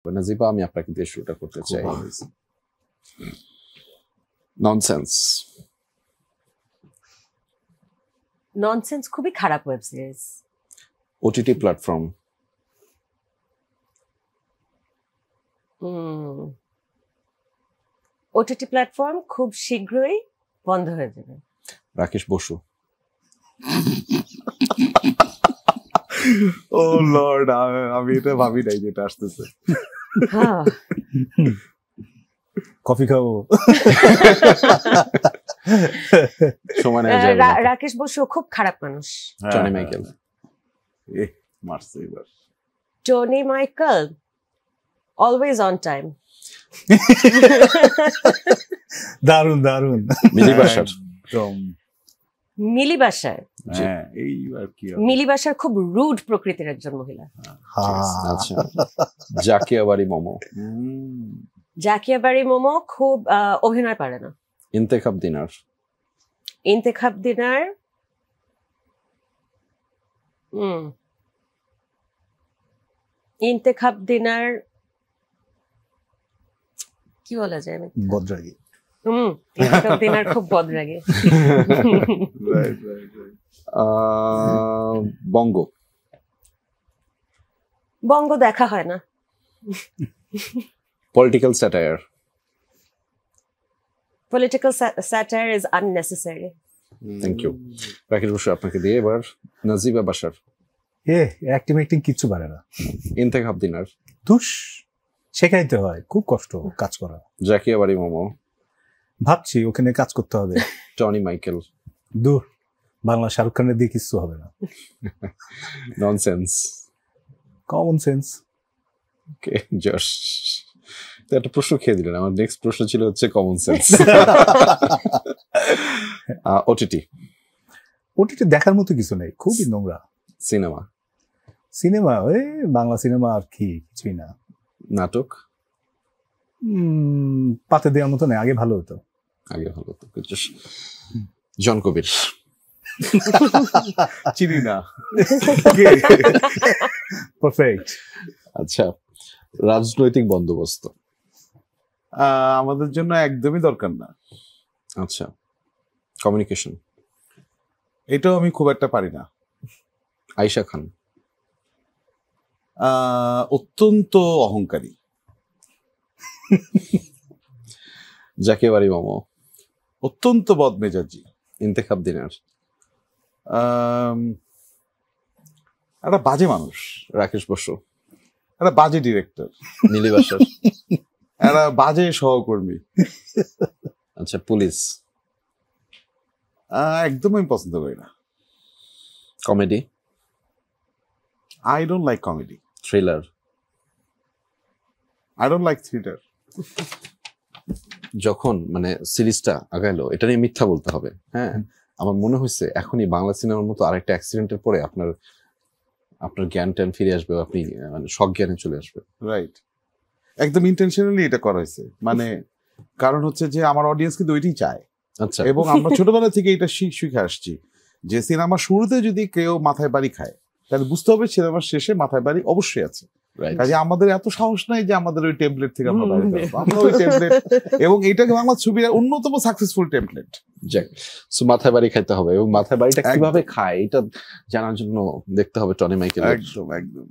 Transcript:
নাজিবা, আমি আপনাকে দিয়ে শুরুটা করতে চাই। ননসেন্স। ননসেন্স খুবই খারাপ web series. OTT platform. OTT platform খুব শীঘ্রই বন্ধ হয়ে যাবে। রাকেশ বসু। ও লর্ড, আমি এটা ভাবি নাই যেটা আসতেছে। হ্যাঁ, কফি খাবো। সময় রাকেশ বসু খুব খারাপ মানুষ। Tony Michael. মারছে এবার। Tony Michael always on time. দারুন দারুন। মিলি বাসার। একদম মিলি বাসার। হ্যাঁ, এইবার কি হবে? মিলি বাসার খুব রুড প্রকৃতির একজন মহিলা। আচ্ছা, জাকিয়া বাড়ি মোমো। জাকিয়া বাড়ি মোমো খুব অভিনয় পারে না। ইন্তেখাব দিনার। ইন্তেখাব দিনার ইন্তেখাব দিনার কি বলা যায়? বদরাগী। ইন্তেখাব দিনার খুব বদরাগী। বঙ্গ। বঙ্গ দেখা হয় না। Political satire. Political satire is unnecessary. Thank you. Rakesh Basu, আপনাকে দিয়ে এবার নাজিবা বাসার। অ্যাক্টিং অ্যাক্টিং কিচ্ছু পারে না। ইন্তেখাব দিনার। তুষ শেখাইতে হয়, খুব কষ্ট কাজ করা। জাকিয়া বাড়ি মোমো। ভাবছি ওখানে কাজ করতে হবে। Tony Michael. দূর, বাংলা শাহরুখ খানের দিয়ে কিচ্ছু হবে না। ননসেন্স। Common sense. ওকে, জশ একটা প্রশ্ন খেয়ে দিলেন। আমার নেক্সট প্রশ্ন ছিল হচ্ছে কমন সেন্স। ওটিটি। ওটিটি দেখার মতো কিছু নেই, খুবই নোংরা। সিনেমা। সিনেমা বাংলা সিনেমা আর কি, কিছুই না। নাটক। পাতে দেওয়ার মতো নেই, আগে ভালো হতো। আগে ভালো হতো। জন কবির। চিনি না। পারফেক্ট। আচ্ছা, রাজনৈতিক বন্দোবস্ত আমাদের জন্য একদমই দরকার না। আচ্ছা, কমিউনিকেশন। এটাও আমি খুব একটা পারি না। আয়েশা খান। অত্যন্ত অহংকারী। জাকিয়া বাড়ি মোমো। অত্যন্ত বদমেজাজি। ইন্তেখাব দিনার। একটা বাজে মানুষ। রাকেশ বসু। একটা বাজে ডিরেক্টর। মিলি বাসার। একটা বাজে সহকর্মী। আচ্ছা, পুলিশ। একদম আমি পছন্দ করি না। Comedy. I don't like comedy. Thriller. I don't like thriller. যখন মানে সিরিজটা আগাইলো, এটা নিয়ে মিথ্যা বলতে হবে। হ্যাঁ, আমার মনে হয়েছে এখনই বাংলা সিনেমার মতো আরেকটা অ্যাক্সিডেন্টের পরে আপনার জ্ঞান ট্যান ফিরে আসবে, আপনি মানে সজ্ঞানে চলে আসবে। রাইট, একদম ইন্টেনশনালি এটা করা হয়েছে। মানে কারণ হচ্ছে যে আমার অডিয়েন্স কিন্তু ওইটাই চায়। আচ্ছা, এবং আমরা ছোটবেলা থেকে এটা শিখে আসছি যে সিনেমার শুরুতে যদি কেউ মাথায় বাড়ি খায়, তাহলে বুঝতে হবে সিনেমার শেষে মাথায় বাড়ি অবশ্যই আছে। কাজে আমাদের এত সাহস নাই যে আমাদের ওই টেমপ্লেট থেকে আমরা বাইরে আসবো। আমরা ওই টেমপ্লেট, এবং এটাকে বাংলা ছবির অন্যতম সাকসেসফুল টেমপ্লেট। সো মাথায় বাড়ি খাইতে হবে, এবং মাথায় বাড়িটা কিভাবে খায় এটা জানার জন্য দেখতে হবে টনি মাইকেল। একদম একদম।